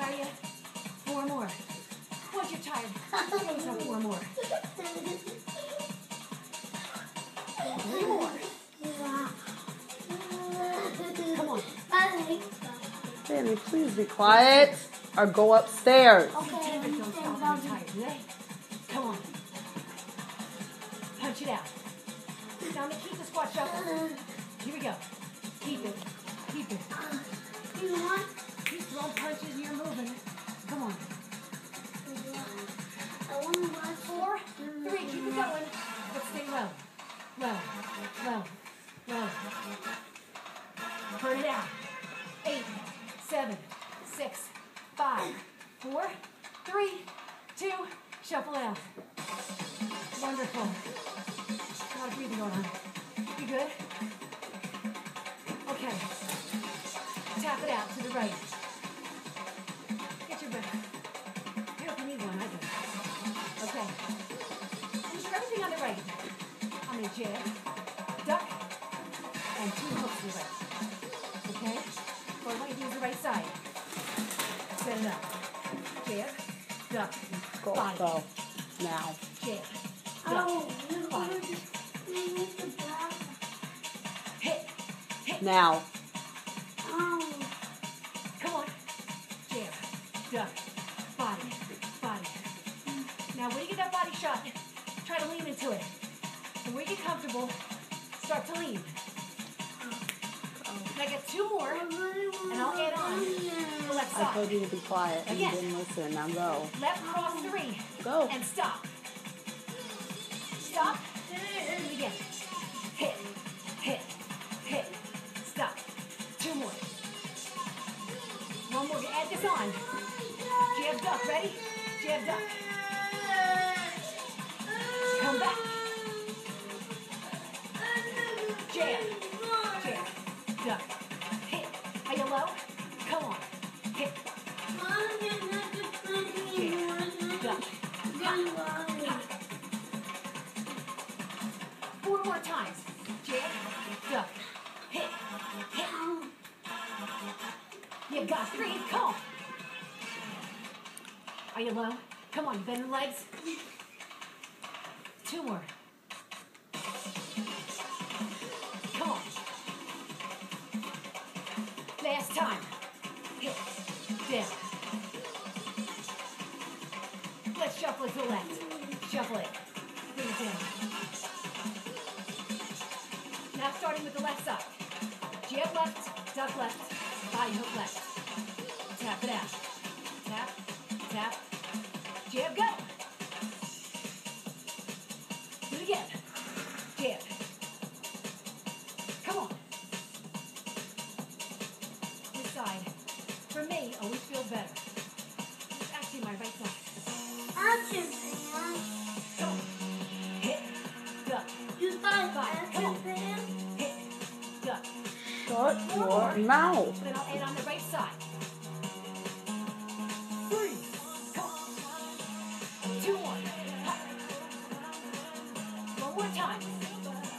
tired yet? 4 more. Once you're tired, those are 4 more. 3 more. Come on. Sammy, please be quiet or go upstairs. Okay, don't stop when you're tired, today. Come on. Punch it out. Now keep the squat shuffle. Here we go. Keep it. Keep it. Keep throwing punches and you're moving. Come on. 4, 3, keep it going. But stay low. Low. Low. Low. Burn it out. 8, 7, 6, 5, 4, 3, 2, shuffle out. Wonderful. A lot of breathing going on. You good? Okay. Tap it out to the right. Get your breath. I hope you need one, I do. Okay. And do everything on the right. I'm going to jab, duck, and 2 hooks to the right. Okay? What I want you to do is the right side. Set it up. Jab, duck, Go, body. go. Now. Jab, duck, body. Hit, hit. Now. Come on. Jab, duck, body, body. Now when you get that body shot, try to lean into it. And when you get comfortable, start to lean. I get 2 more, and I'll add on the left I told side. you to be quiet and you Again. didn't listen. Now go. Left cross 3. Go. And stop. Stop. Do it again. Hit, hit, hit. Stop. 2 more. 1 more. Add this on. Jab, duck. Ready? Jab, duck. Come back. Jab. Jab. Duck. Hit. Are you low? Come on. Hit. Jab. Duck. Hop. Hop. 4 more times. Jab. Duck. Hit. Hit. You got 3. Come on. Are you low? Come on. Bend the legs. 2 more. Come on. Last time. Hit. Down. Let's shuffle it to the left. Shuffle it. Bring it down. Now starting with the left side. Jab left, duck left, body hook left. Tap it out. Tap, tap. Jab, go. Do it again. Jab. Come on. This side, for me, always feels better. It's actually my right side. Come on. Hit, duck, body. Come on. Hit, duck. Shut your mouth. Then I'll add on the right side. 3. Come on. 2 more. Hop. 1 more time.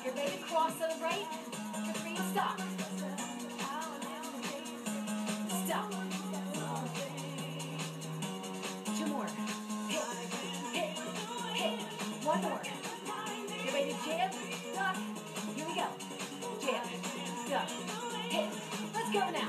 Get ready to cross to the right. For 3 and stop. Stop. 2 more. Hit. Hit. Hit. 1 more. Get ready to jab. Duck. Here we go. Jab. Duck. Hit. Let's go now.